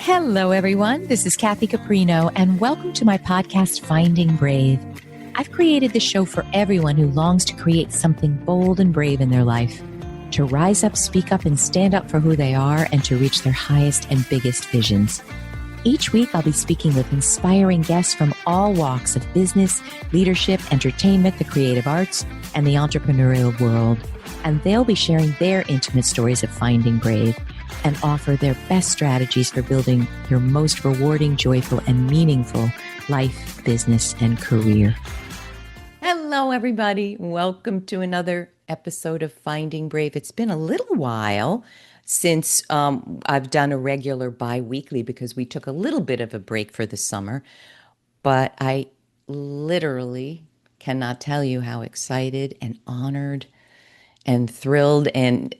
Hello, everyone. This is Kathy Caprino, and welcome to my podcast, Finding Brave. I've created this show for everyone who longs to create something bold and brave in their life, to rise up, speak up, and stand up for who they are, and to reach their highest and biggest visions. Each week, I'll be speaking with inspiring guests from all walks of business, leadership, entertainment, the creative arts, and the entrepreneurial world. And they'll be sharing their intimate stories of finding brave and offer their best strategies for building your most rewarding, joyful, and meaningful life, business, and career. Hello, everybody. Welcome to another episode of Finding Brave. It's been a little while since I've done a regular bi-weekly because we took a little bit of a break for the summer, but I literally cannot tell you how excited and honored and thrilled and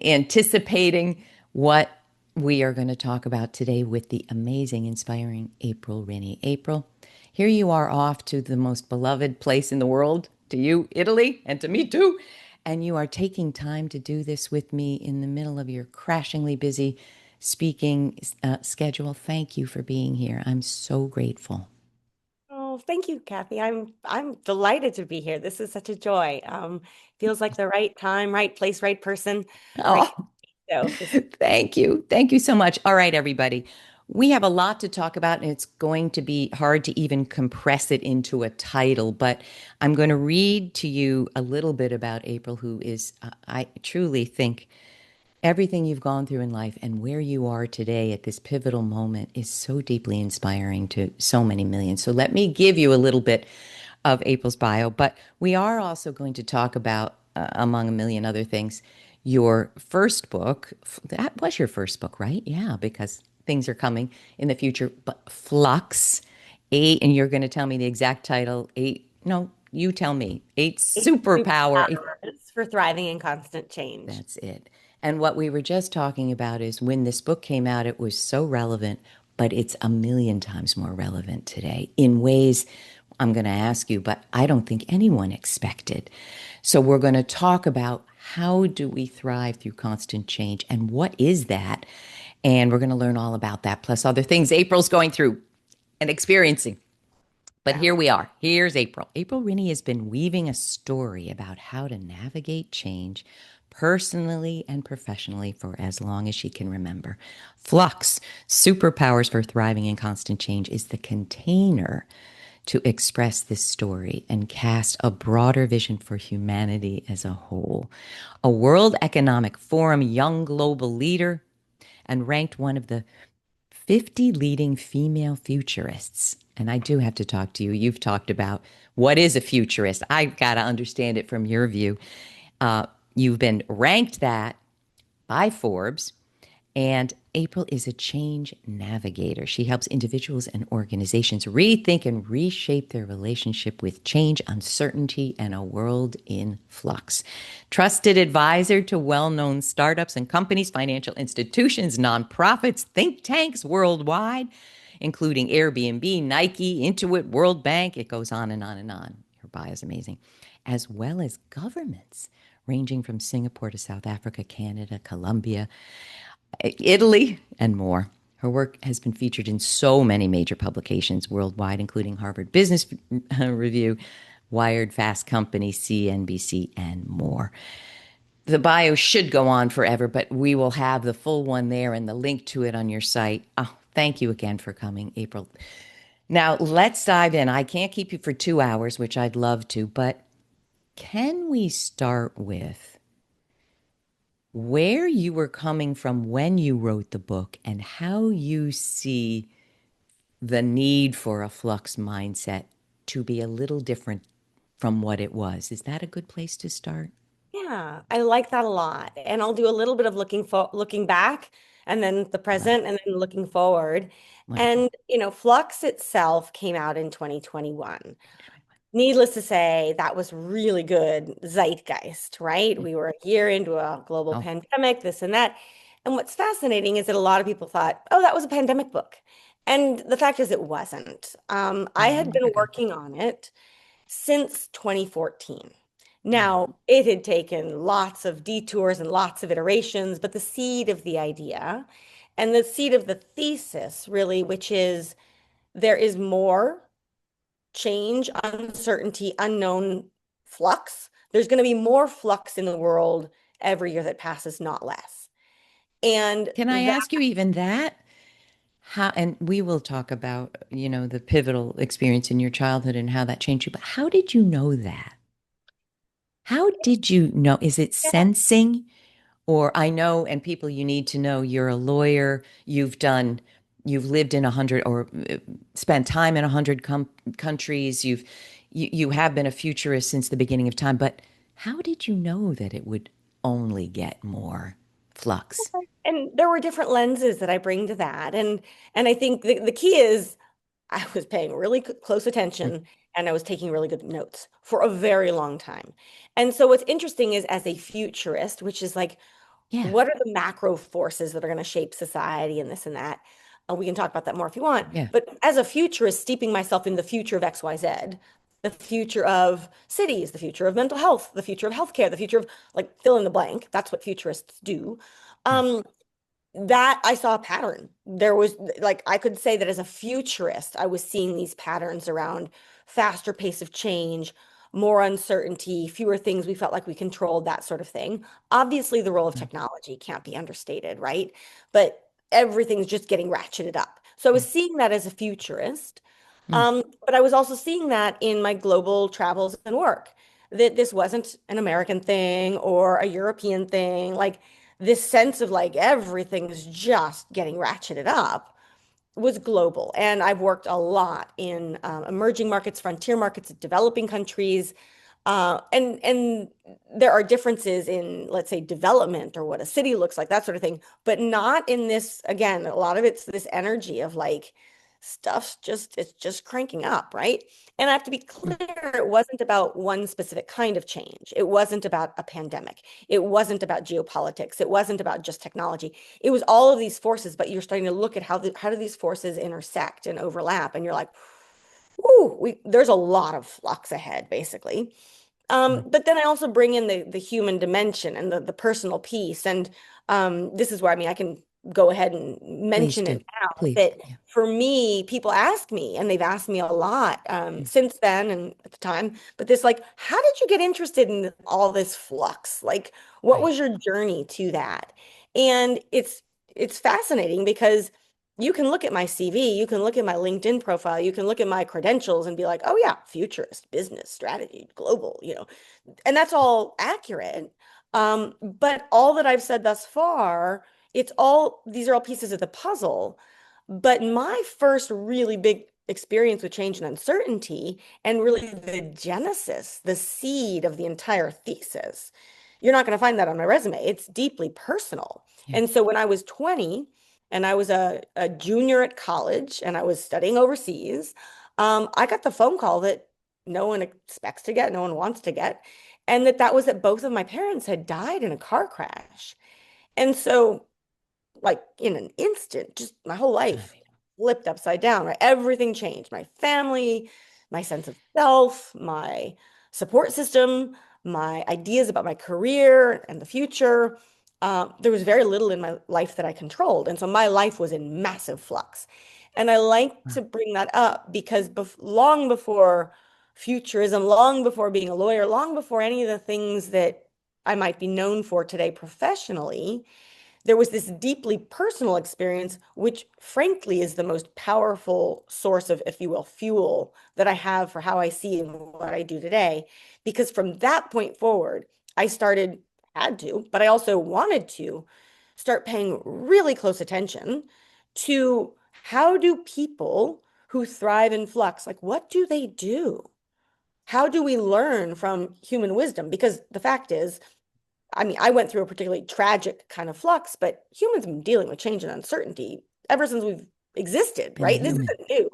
anticipating what we are going to talk about today with the amazing, inspiring April Rinne. April, here you are off to the most beloved place in the world, to you, Italy, and to me too. And you are taking time to do this with me in the middle of your crashingly busy speaking schedule. Thank you for being here. I'm so grateful. Oh, thank you, Kathy. I'm delighted to be here. This is such a joy. Feels like the right time, right place, right person. Right. Oh, thank you. Thank you so much. All right, everybody. We have a lot to talk about, and it's going to be hard to even compress it into a title, but I'm going to read to you a little bit about April, who is, I truly think, everything you've gone through in life and where you are today at this pivotal moment is so deeply inspiring to so many millions. So let me give you a little bit of April's bio, but we are also going to talk about, among a million other things, your first book. That was your first book, right? Yeah, because things are coming in the future. But Flux, and you're going to tell me the exact title. No, you tell me. Superpower. Superpowers for thriving in constant change. That's it. And what we were just talking about is when this book came out, it was so relevant, but it's a million times more relevant today in ways I'm going to ask you, but I don't think anyone expected. So we're going to talk about how do we thrive through constant change and what is that? And we're going to learn all about that, plus other things April's going through and experiencing. But here we are. Here's April. April Rinne has been weaving a story about how to navigate change personally and professionally for as long as she can remember. Flux, Superpowers for Thriving in Constant Change, is the container to express this story and cast a broader vision for humanity as a whole. A World Economic Forum Young Global Leader and ranked one of the 50 leading female futurists. And I do have to talk to you. You've talked about what is a futurist. I've got to understand it from your view. You've been ranked that by Forbes. And April is a change navigator. She helps individuals and organizations rethink and reshape their relationship with change, uncertainty, and a world in flux. Trusted advisor to well-known startups and companies, financial institutions, nonprofits, think tanks worldwide, including Airbnb, Nike, Intuit, World Bank. It goes on and on and on. Her bio is amazing. As well as governments, ranging from Singapore to South Africa, Canada, Colombia, Italy, and more. Her work has been featured in so many major publications worldwide, including Harvard Business Review, Wired, Fast Company, CNBC, and more. The bio should go on forever, but we will have the full one there and the link to it on your site. Oh, thank you again for coming, April. Now, let's dive in. I can't keep you for 2 hours, which I'd love to, but can we start with where you were coming from when you wrote the book and how you see the need for a flux mindset to be a little different from what it was? Is that a good place to start? Yeah, I like that a lot. And I'll do a little bit of looking back and then the present and then looking forward. Wonderful. And, Flux itself came out in 2021. Needless to say, that was really good zeitgeist, right? We were a year into a global Oh, pandemic, this and that. And what's fascinating is that a lot of people thought, oh, that was a pandemic book. And the fact is, it wasn't. I had been working on it since 2014. Now, it had taken lots of detours and lots of iterations, but the seed of the idea And the seed of the thesis, really, which is there is more change, uncertainty, unknown flux. There's going to be more flux in the world every year that passes, not less. And Can I that ask you even that? How, and we will talk about, the pivotal experience in your childhood and how that changed you, but how did you know that? How did you know? Is it sensing? Or I know, and people you need to know, you're a lawyer, you've lived in 100 or spent time in 100 countries, you have been a futurist since the beginning of time, but how did you know that it would only get more flux? and there were different lenses that I bring to that. And I think the key is I was paying really close Mm, attention and I was taking really good notes for a very long time. And so what's interesting is as a futurist, which is like, yeah, what are the macro forces that are going to shape society and this and that? We can talk about that more if you want. yeah, But as a futurist, steeping myself in the future of XYZ, the future of cities, the future of mental health, the future of healthcare, the future of like fill in the blank. That's what futurists do. yeah, Um, that I saw a pattern. There was like I could say that as a futurist, I was seeing these patterns around faster pace of change, more uncertainty, fewer things we felt like we controlled, that sort of thing. Obviously, the role of yeah, technology can't be understated, right? But everything's just getting ratcheted up. So I yeah. was seeing that as a futurist. Mm, But I was also seeing that in my global travels and work, that this wasn't an American thing or a European thing. Like this sense of like everything's just getting ratcheted up was global. And I've worked a lot in emerging markets, frontier markets, developing countries. And there are differences in, let's say, development or what a city looks like, that sort of thing, but not in this, again, a lot of it's this energy of like stuff's just, it's just cranking up, right? And I have to be mm, clear, it wasn't about one specific kind of change. It wasn't about a pandemic. It wasn't about geopolitics. It wasn't about just technology. It was all of these forces, but you're starting to look at how do these forces intersect and overlap, and you're like, "Ooh, there's a lot of flux ahead," basically. mm. But then I also bring in the human dimension and the personal piece, and this is where I mean I can go ahead and Please mention do. it now Please. that Yeah, for me, people ask me, and they've asked me a lot yeah, since then and at the time. But this like, how did you get interested in all this flux? Like, what right. was your journey to that? And it's fascinating because you can look at my CV, you can look at my LinkedIn profile, you can look at my credentials and be like, oh yeah, futurist, business, strategy, global, and that's all accurate. But all that I've said thus far, these are all pieces of the puzzle. But my first really big experience with change and uncertainty, and really the genesis, the seed of the entire thesis, you're not going to find that on my resume. It's deeply personal. Yeah. And so when I was 20 and I was a junior at college and I was studying overseas, I got the phone call that no one expects to get, no one wants to get, and that was that both of my parents had died in a car crash. And so like in an instant, just my whole I life mean, flipped upside down, right? Everything changed. My family, my sense of self, my support system, my ideas about my career and the future. There was very little in my life that I controlled. And so my life was in massive flux. And I like wow. to bring that up because long before futurism, long before being a lawyer, long before any of the things that I might be known for today professionally, there was this deeply personal experience, which frankly is the most powerful source of, if you will, fuel that I have for how I see and what I do today. Because from that point forward, I started, had to, but I also wanted to start paying really close attention to how do people who thrive in flux, like what do they do? How do we learn from human wisdom? Because the fact is, I mean, I went through a particularly tragic kind of flux, but humans have been dealing with change and uncertainty ever since we've existed, Been right? This human. isn't new.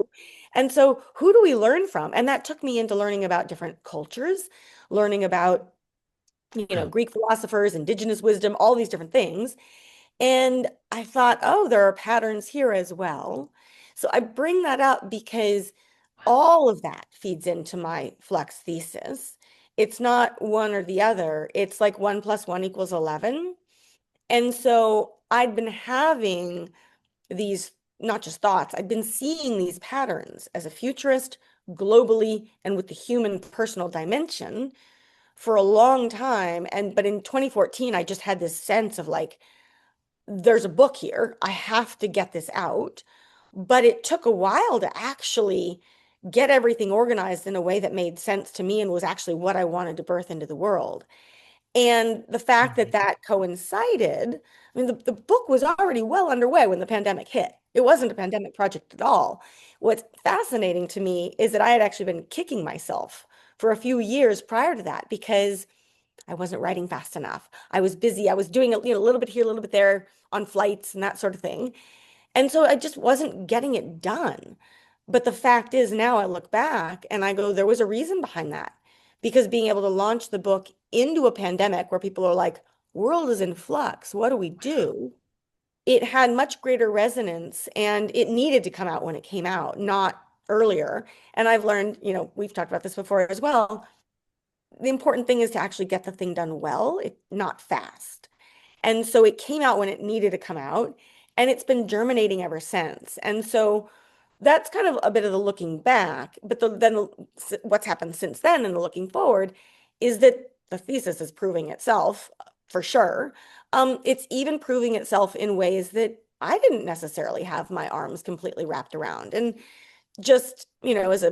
And so, who do we learn from? And that took me into learning about different cultures, learning about, Wow. Greek philosophers, indigenous wisdom, all these different things. And I thought, oh, there are patterns here as well. So I bring that up because all of that feeds into my Flux thesis. It's not one or the other. It's like 1 + 1 = 11. And so I'd been having these not just thoughts, I'd been seeing these patterns as a futurist globally and with the human personal dimension for a long time. But in 2014, I just had this sense of like, there's a book here. I have to get this out. But it took a while to actually get everything organized in a way that made sense to me and was actually what I wanted to birth into the world. And the fact that Right. that coincided, I mean, the book was already well underway when the pandemic hit. It wasn't a pandemic project at all. What's fascinating to me is that I had actually been kicking myself for a few years prior to that because I wasn't writing fast enough. I was busy. I was doing a little bit here, a little bit there on flights and that sort of thing. And so I just wasn't getting it done. But the fact is, now I look back and I go, there was a reason behind that. Because being able to launch the book into a pandemic where people are like, world is in flux, what do we do? It had much greater resonance and it needed to come out when it came out, not earlier. And I've learned, we've talked about this before as well. The important thing is to actually get the thing done well, not fast. And so it came out when it needed to come out, and it's been germinating ever since. And so that's kind of a bit of the looking back. But then what's happened since then and the looking forward is that the thesis is proving itself for sure. It's even proving itself in ways that I didn't necessarily have my arms completely wrapped around. And just, as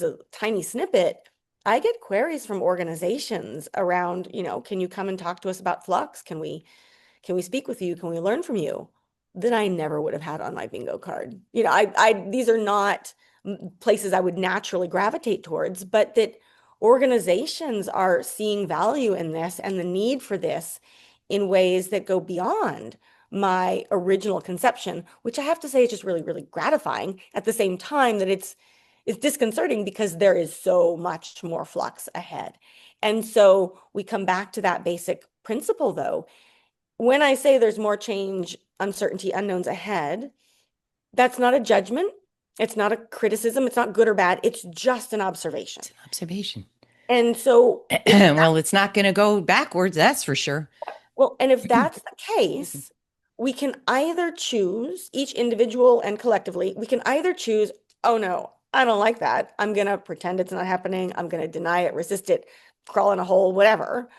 a tiny snippet, I get queries from organizations around, can you come and talk to us about Flux? Can we speak with you? Can we learn from you? That I never would have had on my bingo card. These are not places I would naturally gravitate towards, but that organizations are seeing value in this and the need for this in ways that go beyond my original conception, which I have to say is just really, really gratifying at the same time that it's disconcerting because there is so much more flux ahead. And so we come back to that basic principle though. When I say there's more change, uncertainty, unknowns ahead, that's not a judgment. It's not a criticism. It's not good or bad. It's just an observation. It's an observation. And so if Well, it's not going to go backwards, that's for sure. Well, and if that's the case, we can either choose, each individual and collectively, we can either choose, oh no, I don't like that. I'm going to pretend it's not happening. I'm going to deny it, resist it, crawl in a hole, whatever.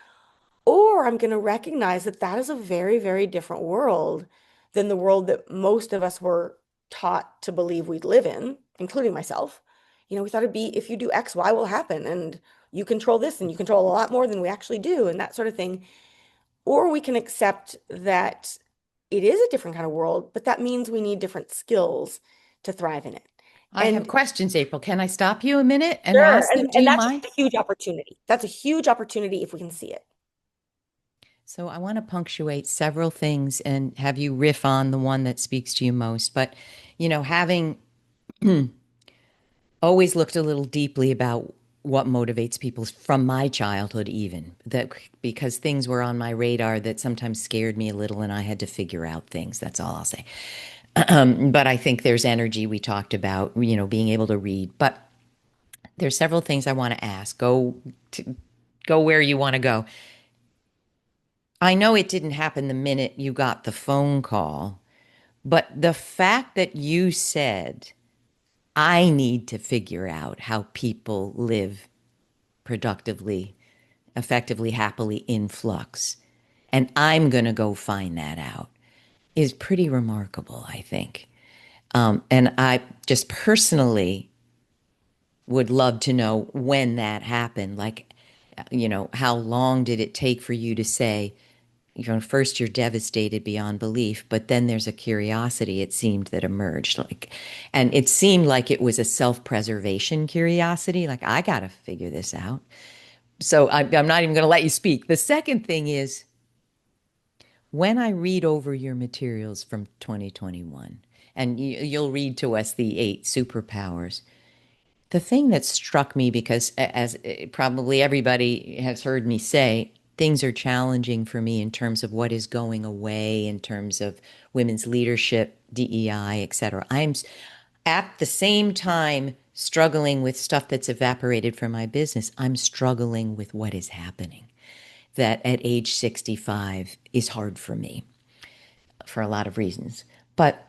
Or I'm going to recognize that that is a very, very different world than the world that most of us were taught to believe we'd live in, including myself. We thought it'd be if you do X, Y will happen, and you control this and you control a lot more than we actually do, and that sort of thing. Or we can accept that it is a different kind of world, but that means we need different skills to thrive in it. I have And questions, April. Can I stop you a minute and sure, ask them? Do and you that's just mind? a huge opportunity. That's a huge opportunity if we can see it. So I want to punctuate several things and have you riff on the one that speaks to you most. But, having always looked a little deeply about what motivates people from my childhood, even that because things were on my radar that sometimes scared me a little and I had to figure out things. That's all I'll say. But I think there's energy we talked about, being able to read. But there's several things I want to ask. Go where you want to go. I know it didn't happen the minute you got the phone call, but the fact that you said, I need to figure out how people live productively, effectively, happily in flux, and I'm going to go find that out is pretty remarkable, I think. And I just personally would love to know when that happened. Like, how long did it take for you to say, first you're devastated beyond belief, but then there's a curiosity, it seemed, that emerged. And it seemed like it was a self-preservation curiosity. Like, I got to figure this out. So I'm not even going to let you speak. The second thing is when I read over your materials from 2021, and you'll read to us the 8 superpowers. The thing that struck me, because as probably everybody has heard me say, things are challenging for me in terms of what is going away, in terms of women's leadership, DEI, et cetera. I'm at the same time struggling with stuff that's evaporated from my business. I'm struggling with what is happening. That at age 65 is hard for me for a lot of reasons. But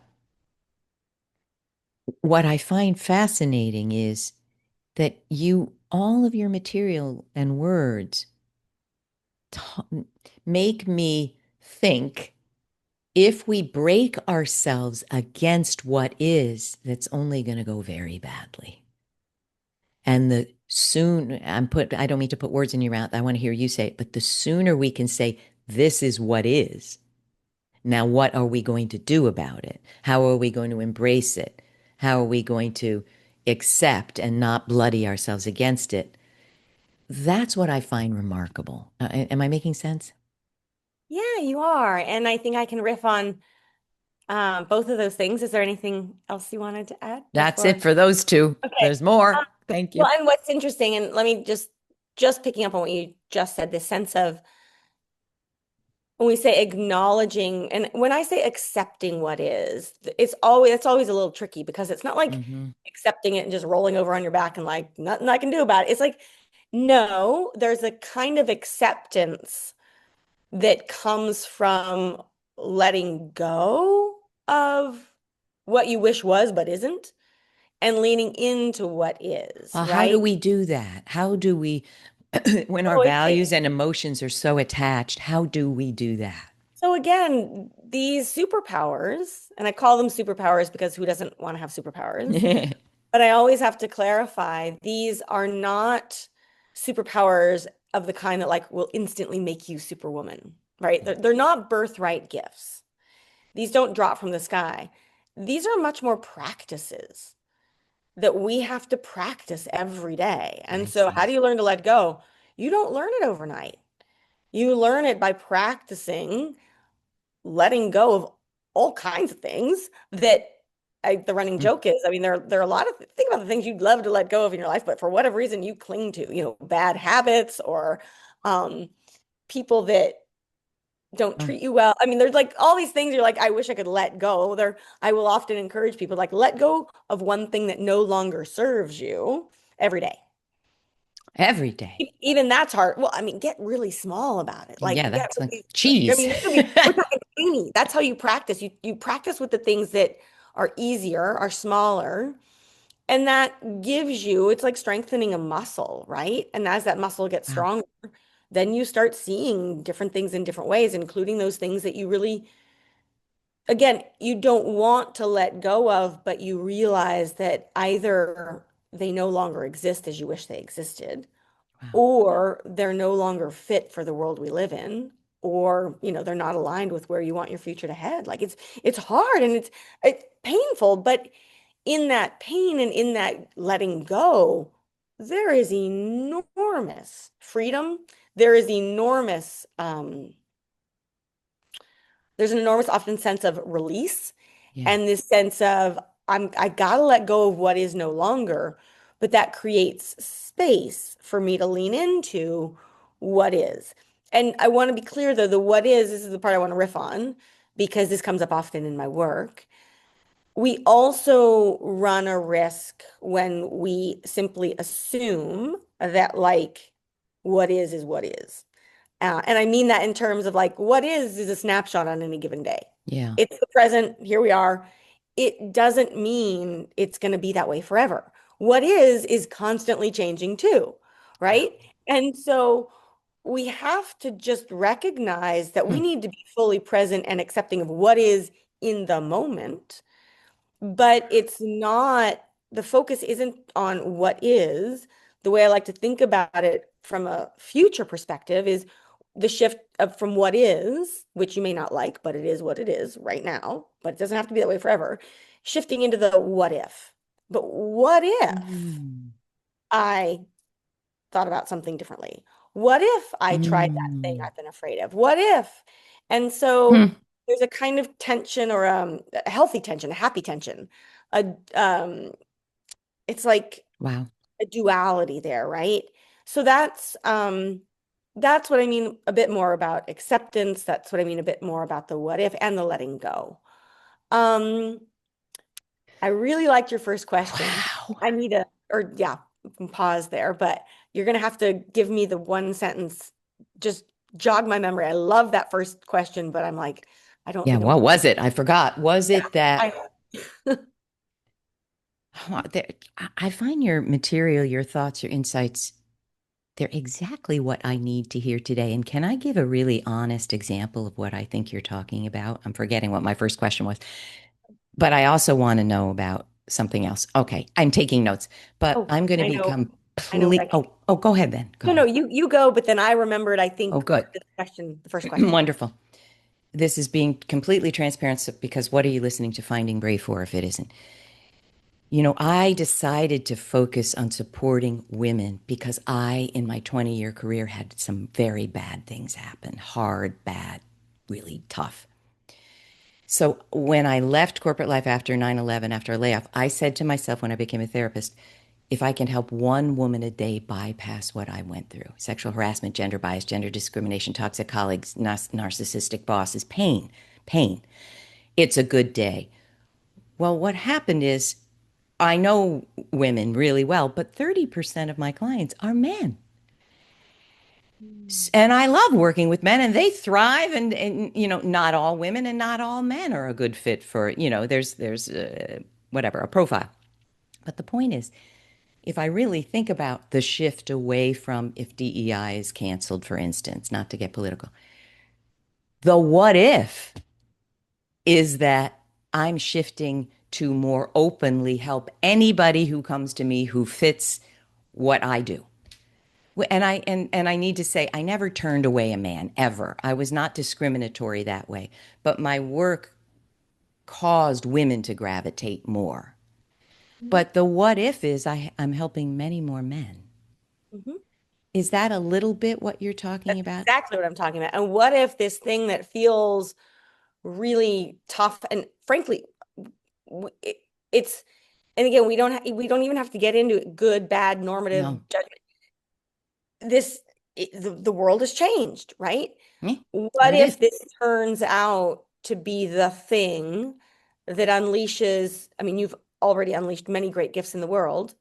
what I find fascinating is that all of your material and words make me think if we break ourselves against what is, that's only going to go very badly. And the soon I don't mean to put words in your mouth. I want to hear you say it, but the sooner we can say, this is what is. Now, what are we going to do about it? How are we going to embrace it? How are we going to accept and not bloody ourselves against it? That's what I find remarkable. Am I making sense? Yeah, you are. And I think I can riff on both of those things. Is there anything else you wanted to add That's before? it for those two. Okay. There's Um, more. Thank well, you. and what's interesting, and let me just picking up on what you just said, this sense of when we say acknowledging, and when I say accepting what is, it's always a little tricky because it's not like Hmm. accepting it and just rolling over on your back and like nothing I can do about it. It's like, no, there's a kind of acceptance that comes from letting go of what you wish was but isn't and leaning into what is, How do right? we do that? How do we, when our So again, values and emotions are so attached, how do we do that? so again, these superpowers, and I call them superpowers because who doesn't want to have superpowers? But I always have to clarify, these are not superpowers of the kind that like will instantly make you superwoman, right? They're not birthright gifts. These don't drop from the sky. These are much more practices that we have to practice every day. And I so, how do see. you learn to let go? You don't learn it overnight. You learn it by practicing letting go of all kinds of things that the running Mm. joke is. I mean, there are a lot of think about the things you'd love to let go of in your life, but for whatever reason you cling to, bad habits or um, people that don't Uh, treat you well. I mean, there's like all these things you're like, I wish I could let go. I will often encourage people like let go of one thing that no longer serves you every day. every day. Even that's hard. Well, I mean, get really small about it. Like Yeah, get that's like really, I cheese. mean, we're talking tiny. That's how you practice. You practice with the things that are easier, are smaller, and that gives you, it's like strengthening a muscle, right? And as that muscle gets Wow. stronger, then you start seeing different things in different ways, including those things that you really, again, you don't want to let go of, but you realize that either they no longer exist as you wish they existed, Wow. or they're no longer fit for the world we live in, or they're not aligned with where you want your future to head. Like it's hard and it's painful, but in that pain and in that letting go, there is enormous freedom. There is enormous there's an enormous often sense of release Yeah. and this sense of I gotta let go of what is no longer, but that creates space for me to lean into what is. And I want to be clear though, the what is, this is the part I want to riff on because this comes up often in my work. We also run a risk when we simply assume that like what is what is. And I mean that in terms of like what is a snapshot on any given day. Yeah. It's the present, here we are. It doesn't mean it's going to be that way forever. What is constantly changing too, Wow. right? And so we have to just recognize that we Hmm. need to be fully present and accepting of what is in the moment, but it's not, the focus isn't on what is. The way I like to think about it from a future perspective is the shift of from what is, which you may not like, but it is what it is right now, but it doesn't have to be that way forever, shifting into the what if. But what if Mm. I thought about something differently? What if I tried that thing Mm. I've been afraid of? What if? And so Hmm. there's a kind of tension or a healthy tension, a happy tension. A it's like Wow. a duality there, right? So that's what I mean a bit more about acceptance. That's what I mean a bit more about the what if and the letting go. Um, I really liked your first question. Wow. I need a, or yeah, pause there, but you're gonna have to give me the one sentence, just jog my memory. I love that first question, but I'm like, I don't Yeah. think I'm What gonna, was it? I forgot. Was yeah, it that I, Oh, I find your material, your thoughts, your insights, they're exactly what I need to hear today. And can I give a really honest example of what I think you're talking about? I'm forgetting what my first question was, but I also want to know about something else. Okay, I'm taking notes, but Oh, I'm going to I be know. I know what I complete. can. Oh, go ahead then. Go No, no, ahead. you go, but then I remembered, I Oh, think, good. the first question. Wonderful. This is being completely transparent because what are you listening to Finding Brave for if it isn't? I decided to focus on supporting women because I, in my 20-year career, had some very bad things happen, hard, bad, really tough. So when I left corporate life after 9/11, after a layoff, I said to myself when I became a therapist, if I can help one woman a day bypass what I went through, sexual harassment, gender bias, gender discrimination, toxic colleagues, narcissistic bosses, pain, it's a good day. Well, what happened is I know women really well, but 30% of my clients are men. Mm. And I love working with men and they thrive and not all women and not all men are a good fit for, there's whatever, a profile. But the point is, if I really think about the shift away from if DEI is canceled, for instance, not to get political, the what if is that I'm shifting to more openly help anybody who comes to me who fits what I do. And I need to say I never turned away a man ever. I was not discriminatory that way, but my work caused women to gravitate more. Mhm. But the what if is I'm helping many more men. Mhm. Is that a little bit what you're talking That's about? exactly what I'm talking about. And what if this thing that feels really tough and frankly, it, it's and again, we don't even have to get into it, good, bad, normative No. judgment. This the world has changed, right? Eh, What there it is. if this turns out to be the thing that unleashes, I mean, you've already unleashed many great gifts in the world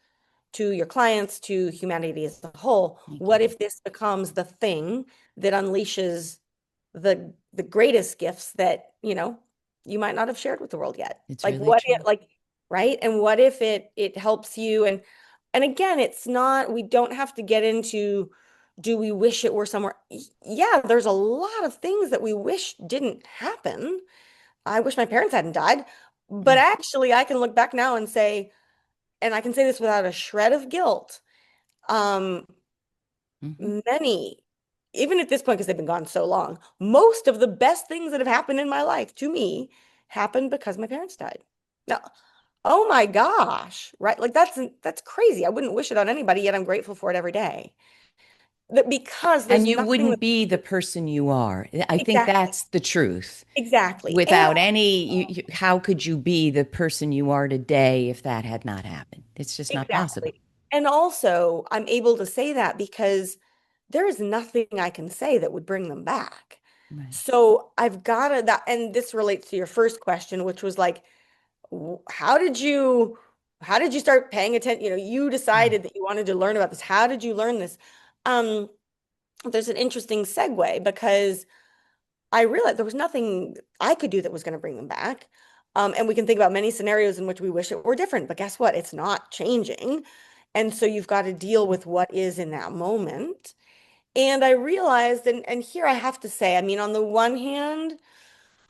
to your clients, to humanity as a whole. Thank What you. if this becomes the thing that unleashes the greatest gifts that, you might not have shared with the world yet? It's Like really what true. if, like, right? And what if it helps you? And again, it's not, we don't have to get into, do we wish it were somewhere? Yeah, there's a lot of things that we wish didn't happen. I wish my parents hadn't died. But Yeah. actually, I can look back now and say, and I can say this without a shred of guilt. Um, Hmm. many, even at this point, because they've been gone so long, most of the best things that have happened in my life to me happened because my parents died. Now, oh my gosh, right? Like that's crazy. I wouldn't wish it on anybody, yet I'm grateful for it every day. That because And there's you nothing wouldn't that be the person you are. I think exactly, that's the truth. exactly. And Without any, how could you be the person you are today if that had not happened? It's just not possible. exactly. And also, I'm able to say that because there is nothing I can say that would bring them back. Right. So I've got to that, and this relates to your first question, which was like, how did you start paying attention? You Yeah. decided that you wanted to learn about this. How did you learn this? Um, there's an interesting segue because I realized there was nothing I could do that was going to bring them back. And we can think about many scenarios in which we wish it were different, but guess what? It's not changing. And so you've got to deal with what is in that moment. And I realized, and here I have to say, I mean, on the one hand,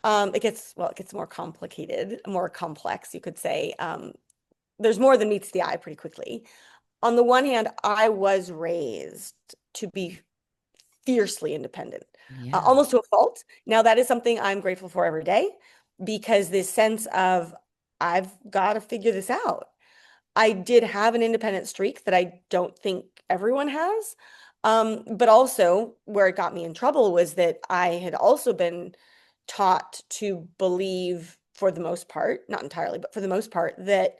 it gets more complicated, more complex, you could say. There's more than meets the eye pretty quickly. On the one hand, I was raised to be fiercely independent, Yeah. almost to a fault. Now, that is something I'm grateful for every day because this sense of I've got to figure this out. I did have an independent streak that I don't think everyone has. But also, where it got me in trouble was that I had also been taught to believe, for the most part, not entirely, but for the most part, that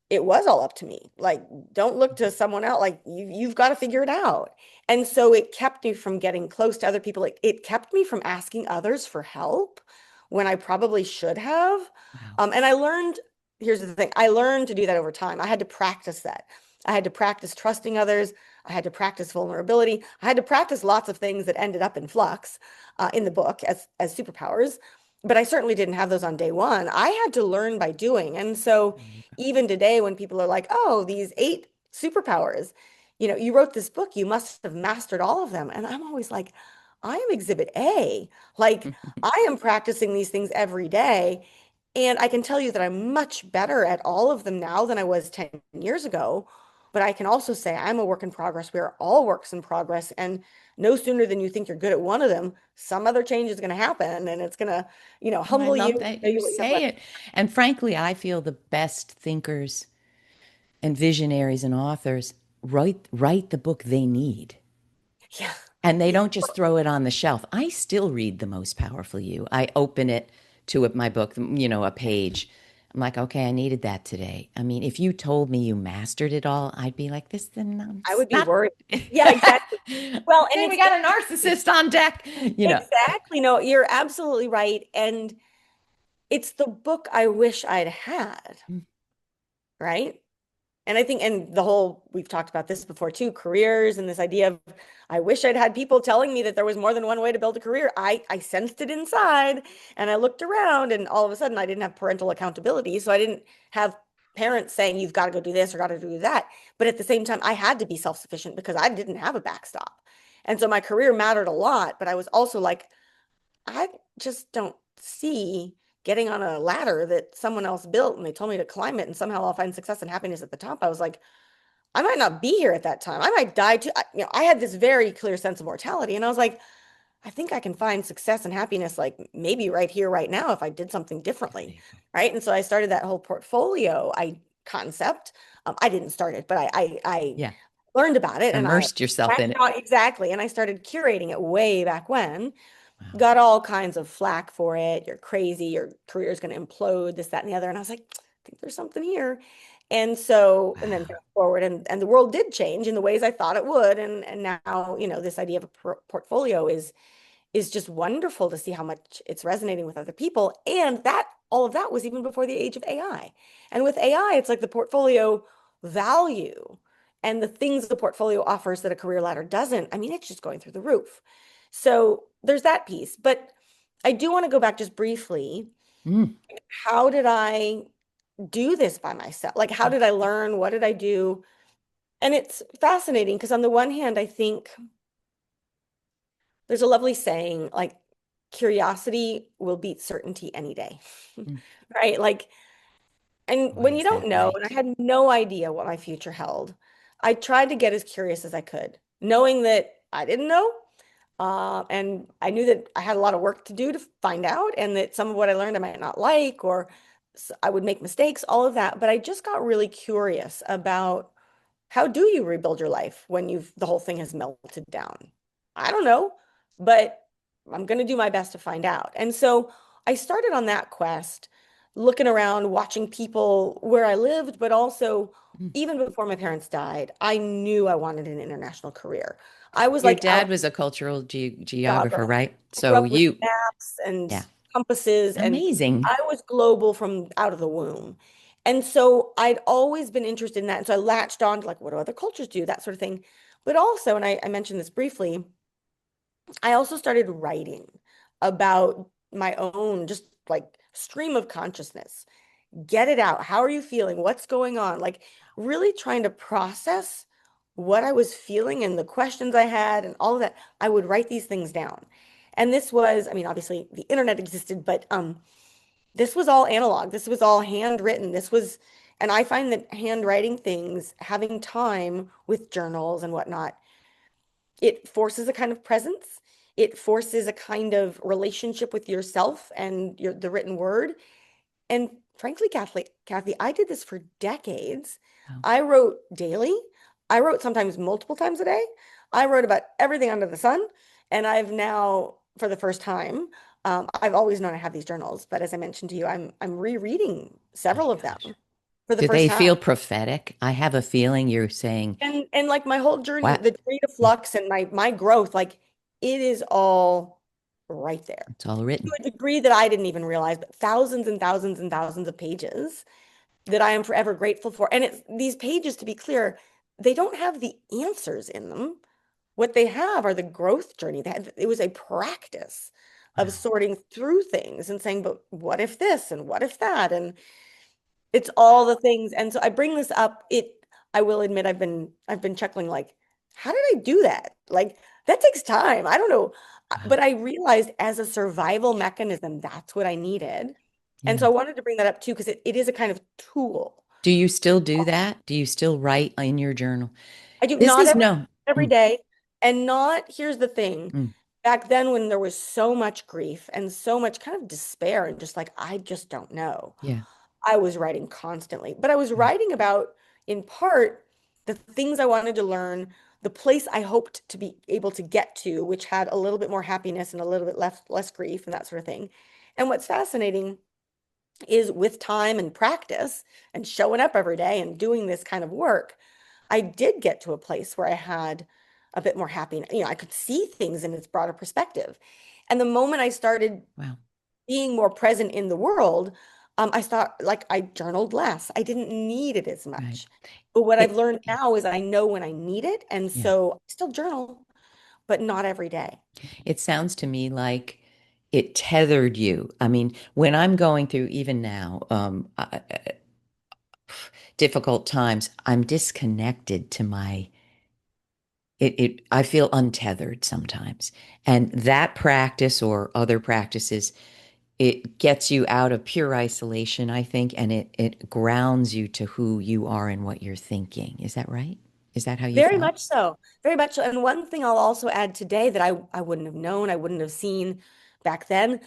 it was all up to me. Like, don't look to someone else. Like, you've got to figure it out. And so it kept me from getting close to other people. It kept me from asking others for help when I probably should have. Wow. And I learned, here's the thing, I learned to do that over time. I had to practice that. I had to practice trusting others. I had to practice vulnerability. I had to practice lots of things that ended up in Flux, in the book as superpowers. but I certainly didn't have those on day one. I had to learn by doing. And so There you go. even today, when people are like, oh, these 8 superpowers, you wrote this book, you must have mastered all of them. And I'm always like, I am exhibit A. Like, I am practicing these things every day. And I can tell you that I'm much better at all of them now than I was 10 years ago. But I can also say I'm a work in progress. We are all works in progress. And no sooner than you think you're good at one of them, some other change is going to happen and it's going to, Oh, I humble you, love that show you you what you have say left. it. And frankly, I feel the best thinkers and visionaries and authors write the book they need. Yeah. And they don't just throw it on the shelf. I still read The Most Powerful You. I open it to my book, a page. I'm like, okay, I needed that today. I mean, if you told me you mastered it all, I'd be like, this, then I it's would be not. worried. Yeah, exactly. Well, and Okay, we it's got a narcissist on deck. exactly, no, you're absolutely right. And it's the book I wish I'd had, right? And I think, and we've talked about this before too, careers and this idea of, I wish I'd had people telling me that there was more than one way to build a career. I sensed it inside and I looked around and all of a sudden I didn't have parental accountability. So I didn't have parents saying, you've got to go do this or got to do that. But at the same time, I had to be self-sufficient because I didn't have a backstop. And so my career mattered a lot, but I was also like, I just don't see getting on a ladder that someone else built and they told me to climb it and somehow I'll find success and happiness at the top. I was like, I might not be here at that time. I might die too. I had this very clear sense of mortality and I was like, I think I can find success and happiness like maybe right here, right now, if I did something There differently. you go. Right. And so I started that whole portfolio concept. I didn't start it, but I Yeah. learned about it and I Immersed yourself in it. exactly. And I started curating it way back when. Wow. Got all kinds of flack for it. You're crazy. Your career is going to implode, this, that, and the other. And I was like, I think there's something here. And so, and then Wow. fast forward, and the world did change in the ways I thought it would. And now, this idea of a portfolio is just wonderful to see how much it's resonating with other people. And that all of that was even before the age of AI. And with AI, it's like the portfolio value and the things the portfolio offers that a career ladder doesn't. I mean, it's just going through the roof. So there's that piece. But I do want to go back just briefly. Mm. How did I do this by myself? Like, how did I learn? What did I do? And it's fascinating because on the one hand, I think there's a lovely saying like curiosity will beat certainty any day. Mm. Right? Like, and Boy, when you is that don't know, and I right. had no idea what my future held, I tried to get as curious as I could, knowing that I didn't know. And I knew that I had a lot of work to do to find out, and that some of what I learned I might not like, or I would make mistakes, all of that. But I just got really curious about how do you rebuild your life when the whole thing has melted down? I don't know, but I'm going to do my best to find out. And so I started on that quest, looking around, watching people where I lived, but also Mm. even before my parents died, I knew I wanted an international career. I was Your like dad out was a cultural geographer, geographer. right? I grew So up with you, maps and yeah, compasses, and amazing. I was global from out of the womb. And so I'd always been interested in that. And so I latched on to like, what do other cultures do? That sort of thing. But also, and I mentioned this briefly, I also started writing about my own just like stream of consciousness. Get it out. How are you feeling? What's going on? Like really trying to process what I was feeling and the questions I had and all of that. I would write these things down. And this was, I mean, obviously the internet existed, but this was all analog. This was all handwritten. And I find that handwriting things, having time with journals and whatnot, it forces a kind of presence. It forces a kind of relationship with yourself and the written word. And frankly, Kathy, I did this for decades. Wow. I wrote daily. I wrote sometimes multiple times a day. I wrote about everything under the sun. And I've now, for the first time, I've always known I have these journals, but as I mentioned to you, I'm rereading My several of them gosh. for the Do first they time. feel prophetic? I have a feeling you're saying, And like my whole journey, what? the journey to Yeah, Flux and my growth, like it is all right there it's all to written. a degree that I didn't even realize, but thousands and thousands and thousands of pages that I am forever grateful for. And it's these pages, to be clear, they don't have the answers in them. What they have are the growth journey. It was a practice of Wow. sorting through things and saying, but what if this and what if that? And it's all the things. And so I bring this up. I will admit I've been chuckling like, how did I do that? Like that takes time. I don't know. Wow. But I realized as a survival mechanism, that's what I needed. And so Yeah. I wanted to bring that up too, because it is a kind of tool. Do you still do that? Do you still write in your journal? I do This not is no. every Mm, day. And not, here's the thing. mm, Back then when there was so much grief and so much kind of despair and just like, I just don't know. yeah. I was writing constantly, but I was Right. writing about, in part, the things I wanted to learn, the place I hoped to be able to get to, which had a little bit more happiness and a little bit less grief and that sort of thing. And what's fascinating is with time and practice and showing up every day and doing this kind of work, I did get to a place where I had a bit more happiness. I could see things in its broader perspective. And the moment I started Wow. being more present in the world, I thought like I journaled less. I didn't need it as Right. much. But what I've It, learned now is I know when I need it. And yeah. so I still journal, but not every day. It sounds to me like it tethered you. I mean, when I'm going through even now, difficult times, I'm disconnected to my I feel untethered sometimes. And that practice or other practices, it gets you out of pure isolation, I think, and it grounds you to who you are and what you're thinking. Is that right? Is that how you Very felt? much so. Very much so. And one thing I'll also add today that I wouldn't have known, I wouldn't have seen back then,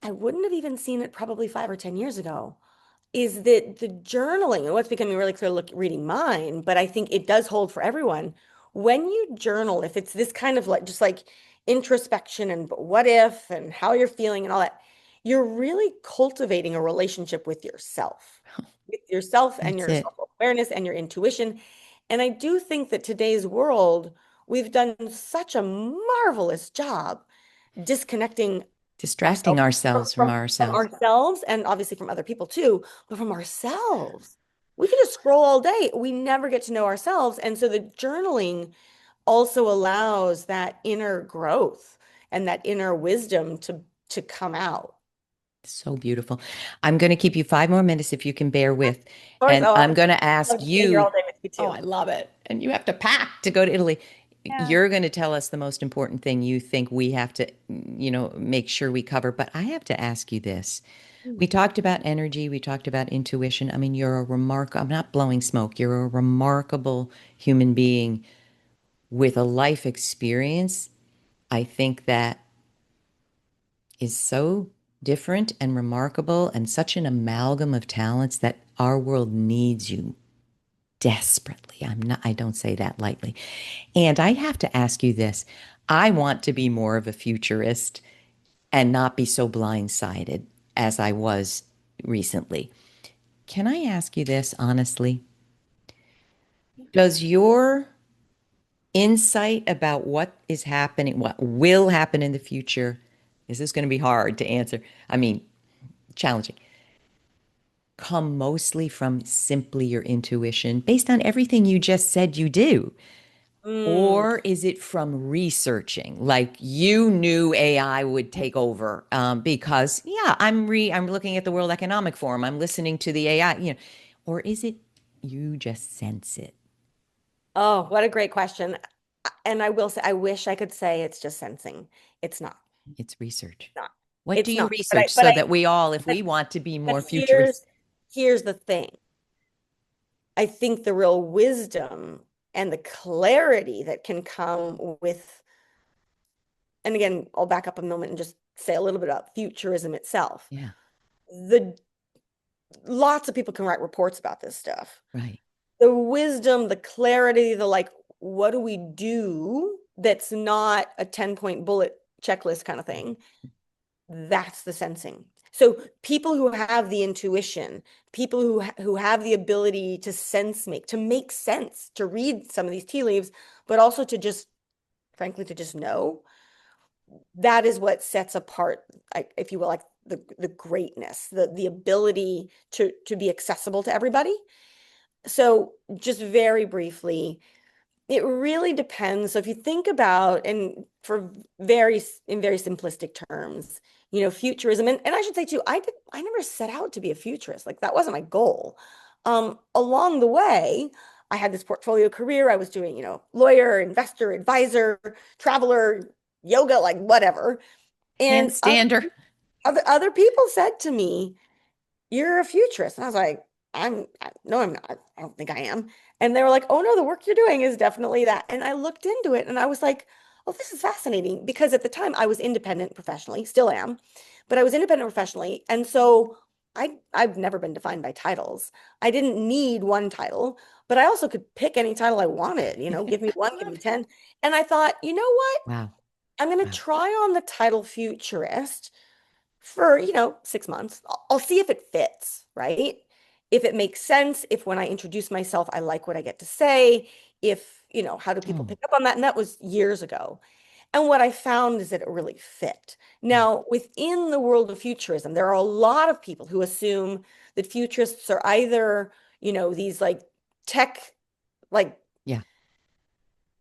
I wouldn't have even seen it probably 5 or 10 years ago, is that the journaling, and what's becoming really clear reading mine, but I think it does hold for everyone. When you journal, if it's this kind of like just like introspection and but what if and how you're feeling and all that, you're really cultivating a relationship with yourself and That's your it. self-awareness and your intuition. And I do think that today's world, we've done such a marvelous job disconnecting Distracting ourselves ourselves from from ourselves. ourselves and obviously from other people too, but from ourselves. We can just scroll all day. We never get to know ourselves. And so the journaling also allows that inner growth and that inner wisdom to come out. So beautiful. I'm going to keep you 5 more minutes if you can bear with. Of course, And oh, I'm going to I'd love ask to stay here all you, day with you oh, too. I love it. And you have to pack to go to Italy. Yeah. You're going to tell us the most important thing you think we have to, make sure we cover. But I have to ask you this. We talked about energy, we talked about intuition. I mean, you're a I'm not blowing smoke. You're a remarkable human being with a life experience. I think that is so different and remarkable and such an amalgam of talents that our world needs you desperately. I don't say that lightly. And I have to ask you this. I want to be more of a futurist and not be so blindsided as I was recently. Can I ask you this honestly? Does your insight about what is happening, what will happen in the future, is this going to be hard to answer? I mean, challenging. Come mostly from simply your intuition based on everything you just said you do? Mm. Or is it from researching? Like you knew AI would take over because, yeah, I'm looking at the World Economic Forum. I'm listening to the AI. Or is it you just sense it? Oh, what a great question. And I will say, I wish I could say it's just sensing. It's not. It's research. Not. What do It's you not. But I, research but so I, that we all, if but, we want to be but more futurists? here's the thing. I think the real wisdom and the clarity that can come with, and again, I'll back up a moment and just say a little bit about futurism itself. Yeah, The lots of people can write reports about this stuff. right. The wisdom, the clarity, the like, what do we do that's not a 10-point bullet checklist kind of thing? That's the sensing. So people who have the intuition, people who have the ability to to make sense, to read some of these tea leaves, but also to just, frankly, to just know, that is what sets apart, like, if you will, like the greatness, the ability to be accessible to everybody. So just very briefly, It really depends. So if you think about, and for very in very simplistic terms, futurism, and I should say too, I never set out to be a futurist. Like that wasn't my goal. Along the way, I had this portfolio career. I was doing, lawyer, investor, advisor, traveler, yoga, like whatever. And Handstander. other people said to me, "You're a futurist." And I was like, no, I'm not. I don't think I am. And they were like, "Oh no, the work you're doing is definitely that." And I looked into it and I was like, "Oh, this is fascinating." Because at the time I was independent professionally, still am, but I was independent professionally. And so I've never been defined by titles. I didn't need one title, but I also could pick any title I wanted, give me one, give me 10. And I thought, you know what? Wow. I'm going to Wow. try on the title futurist for, 6 months. I'll see if it fits, right? If it makes sense, if when I introduce myself, I like what I get to say, if, how do people Oh, pick up on that? And that was years ago. And what I found is that it really fit. yeah. Now, within the world of futurism, there are a lot of people who assume that futurists are either, these like tech, like Yeah.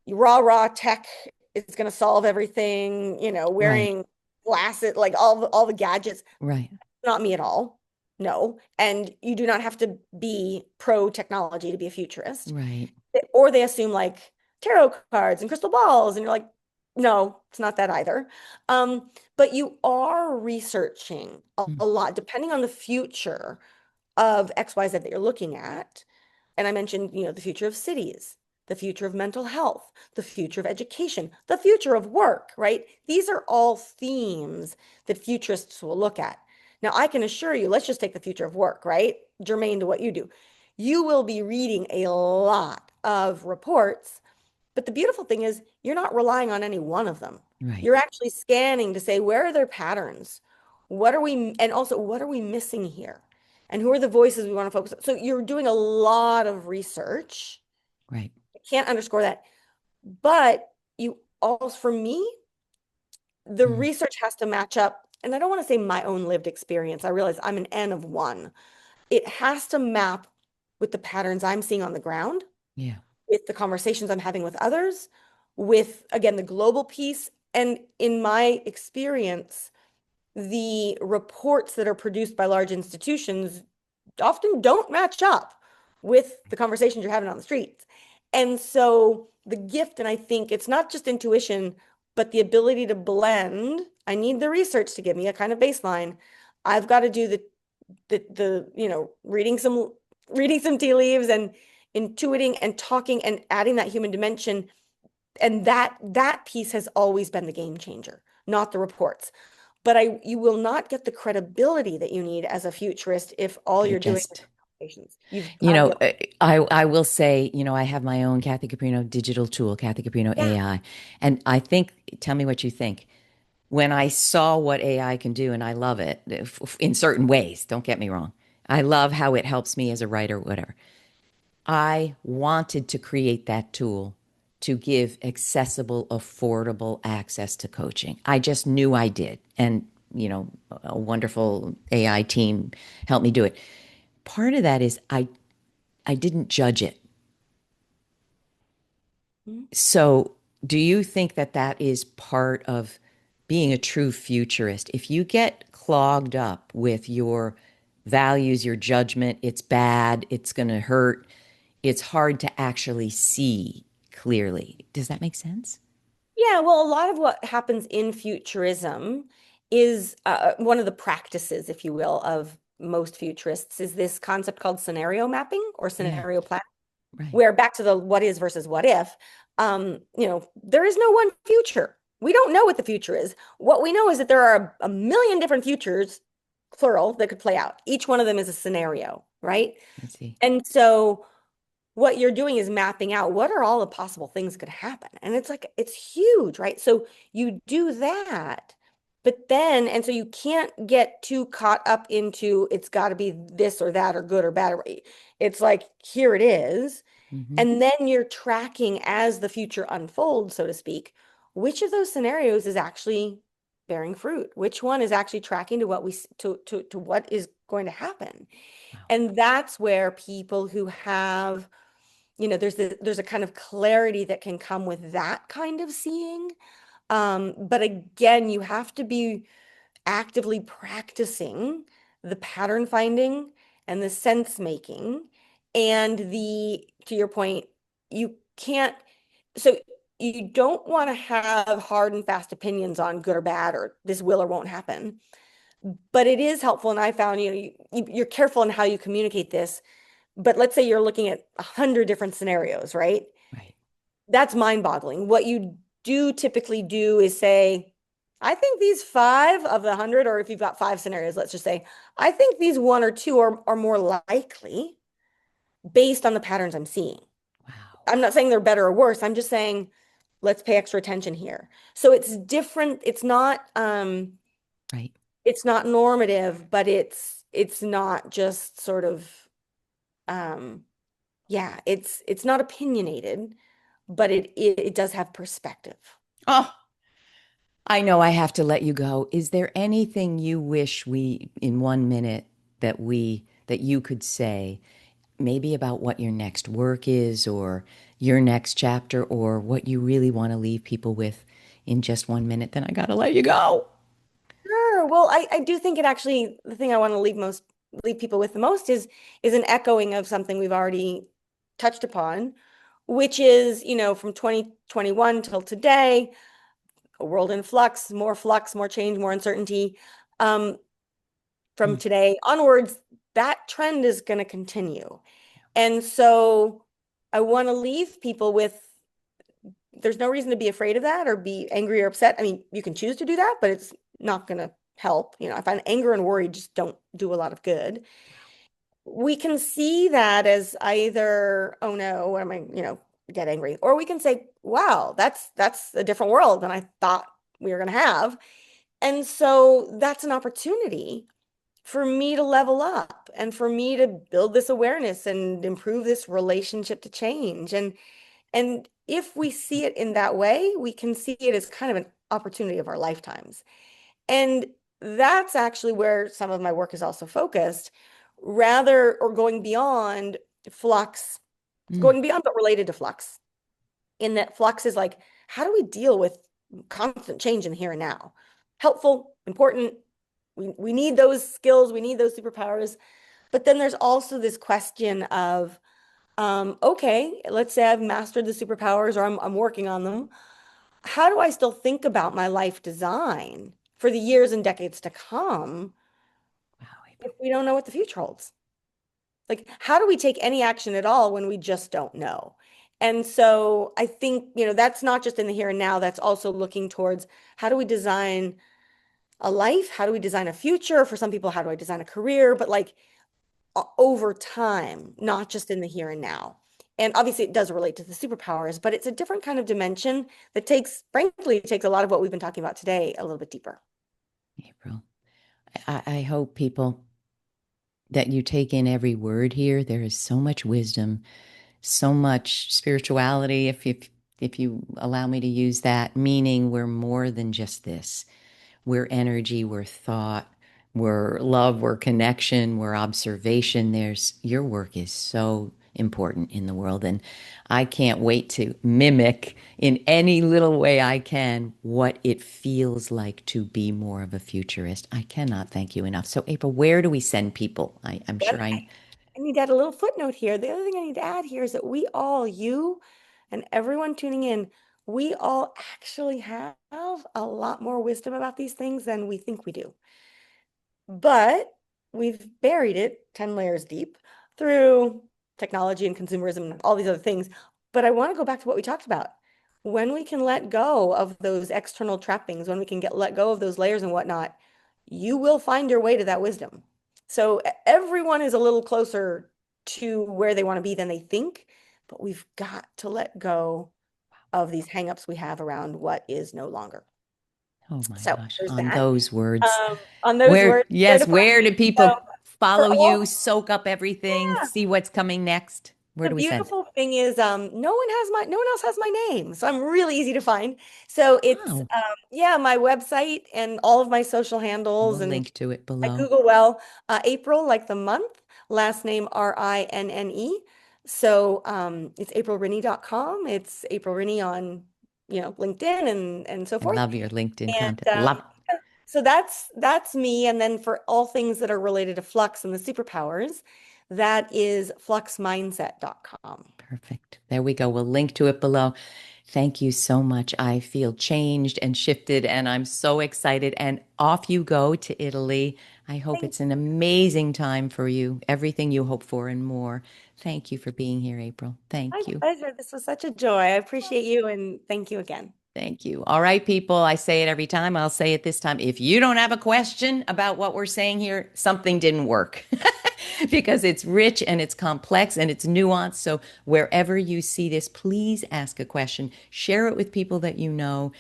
rah tech is going to solve everything, Right. wearing glasses, like all the gadgets. Right. Not me at all. No. And you do not have to be pro technology to be a futurist. Right. Or they assume like tarot cards and crystal balls, and you're like, no, it's not that either. But you are researching a Mm. lot, depending on the future of XYZ that you're looking at. And I mentioned, the future of cities, the future of mental health, the future of education, the future of work, right? These are all themes that futurists will look at. Now, I can assure you, let's just take the future of work, right? Germane to what you do. You will be reading a lot of reports, but the beautiful thing is you're not relying on any one of them. Right. You're actually scanning to say, where are there patterns? And also, what are we missing here? And who are the voices we want to focus on? So you're doing a lot of research. Right. I can't underscore that. But you also, for me, the Mm. research has to match up. And I don't want to say my own lived experience. I realize I'm an N of one. It has to map with the patterns I'm seeing on the ground, Yeah. with the conversations I'm having with others, with, again, the global piece. And in my experience, the reports that are produced by large institutions often don't match up with the conversations you're having on the streets. And so the gift, and I think it's not just intuition, but the ability to blend. I need the research to give me a kind of baseline. I've got to do the reading some tea leaves and intuiting and talking and adding that human dimension. And that piece has always been the game changer, not the reports. But you will not get the credibility that you need as a futurist if all You you're doing is just, conversations. You've you got to be know, able, I will say, I have my own Kathy Caprino digital tool, Kathy Caprino yeah, AI. And I think, tell me what you think. When I saw what AI can do, and I love it in certain ways, don't get me wrong. I love how it helps me as a writer, whatever. I wanted to create that tool to give accessible, affordable access to coaching. I just knew I did. And, a wonderful AI team helped me do it. Part of that is I didn't judge it. mhm. So, do you think that that is part of being a true futurist? If you get clogged up with your values, your judgment, it's bad, it's going to hurt, it's hard to actually see clearly. Does that make sense? Yeah, well, a lot of what happens in futurism is one of the practices, if you will, of most futurists is this concept called scenario mapping or Yeah, scenario planning, right. where back to the what is versus what if, there is no one future. We don't know what the future is. What we know is that there are a million different futures, plural, that could play out. Each one of them is a scenario, right? I see. And so what you're doing is mapping out what are all the possible things that could happen. And it's like, it's huge, right? So you do that, but then, and so you can't get too caught up into it's got to be this or that or good or bad. It's like, here it is. Hmm. And then you're tracking as the future unfolds, so to speak, which of those scenarios is actually bearing fruit? Which one is actually tracking to to what is going to happen? Wow. And that's where people who have there's a kind of clarity that can come with that kind of seeing. But again, you have to be actively practicing the pattern finding and the sense making and to your point, you can't, so you don't want to have hard and fast opinions on good or bad or this will or won't happen. But it is helpful, and I found, you're careful in how you communicate this. But let's say you're looking at 100 different scenarios, right? Right. That's mind-boggling. What you do typically do is say, I think these five of the 100, or if you've got five scenarios, let's just say, I think these one or two are more likely based on the patterns I'm seeing. Wow. I'm not saying they're better or worse. I'm just saying, let's pay extra attention here. So it's different. Right. It's not normative, but it's not just sort of, um, yeah, it's not opinionated, but it does have perspective. Oh, I know I have to let you go. Is there anything you wish we, in 1 minute, that you could say, maybe about what your next work is or your next chapter or what you really want to leave people with in just 1 minute? Then I gotta let you go. Sure. Well, I do think it actually, the thing I want to leave people with the most is an echoing of something we've already touched upon, which is, from 2021 till today, a world in flux, more change, more uncertainty. Um, from Mm. today onwards, that trend is going to continue. And so I want to leave people with, there's no reason to be afraid of that or be angry or upset. I mean, you can choose to do that, but it's not going to help. I find anger and worry just don't do a lot of good. We can see that as either, oh no, what am I, get angry, or we can say, wow, that's a different world than I thought we were going to have. And so that's an opportunity for me to level up and for me to build this awareness and improve this relationship to change. And if we see it in that way, we can see it as kind of an opportunity of our lifetimes. And that's actually where some of my work is also focused, rather, or going beyond flux, Mm. going beyond but related to flux, in that flux is like, how do we deal with constant change in the here and now? Helpful, important. We need those skills, we need those superpowers. But then there's also this question of, okay, let's say I've mastered the superpowers or I'm working on them. How do I still think about my life design for the years and decades to come Wow, if April. we don't know what the future holds? Like, how do we take any action at all when we just don't know? And so I think, that's not just in the here and now, that's also looking towards how do we design a life? How do we design a future? For some people, how do I design a career? But like over time, not just in the here and now. And obviously, it does relate to the superpowers, but it's a different kind of dimension that frankly, takes a lot of what we've been talking about today a little bit deeper. April. I hope people that you take in every word here. There is so much wisdom, so much spirituality, if you allow me to use that, meaning we're more than just this. We're energy, we're thought, we're love, we're connection, we're observation. There's your work is so important in the world. And I can't wait to mimic in any little way I can what it feels like to be more of a futurist. I cannot thank you enough. So, April, where do we send people? I'm Then sure I. I need to add a little footnote here. The other thing I need to add here is that we all, you and everyone tuning in, we all actually have a lot more wisdom about these things than we think we do. But we've buried it 10 layers deep through technology and consumerism and all these other things. But I want to go back to what we talked about. When we can let go of those external trappings, when we can let go of those layers and whatnot, you will find your way to that wisdom. So everyone is a little closer to where they want to be than they think, but we've got to let go of these hangups we have around what is no longer. Oh my So gosh, there's on that. those words. On those Where, words, where yes, to find where do me. So people for follow you, all, soak up everything, yeah. see what's coming next? Where The do we send? beautiful thing is, no one else has my name, so I'm really easy to find. So it's, Oh, yeah, my website and all of my social handles, we'll and link to it I below. Google well, April, like the month, last name Rinne. So it's aprilrinne.com. It's April Rinne on, LinkedIn and so I forth. love your LinkedIn And content. Love it. so that's me. And then for all things that are related to Flux and the superpowers, that is fluxmindset.com. Perfect. There we go. We'll link to it below. Thank you so much. I feel changed and shifted, and I'm so excited. And off you go to Italy. I hope Thank it's an amazing time for you, everything you hope for and more. Thank you for being here, April. My Thank you. pleasure. This was such a joy. I appreciate you and thank you again. Thank you. All right, people. I say it every time. I'll say it this time. If you don't have a question about what we're saying here, something didn't work because it's rich and it's complex and it's nuanced. So wherever you see this, please ask a question. Share it with people that you know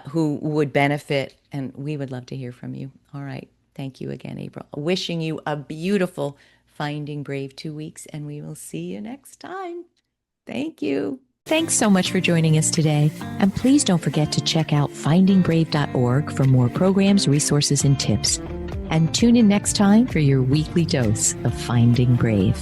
who would benefit. And we would love to hear from you. All right. Thank you again, April. Wishing you a beautiful Finding Brave 2 weeks, and we will see you next time. Thank you. Thanks so much for joining us today. And please don't forget to check out findingbrave.org for more programs, resources, and tips. And tune in next time for your weekly dose of Finding Brave.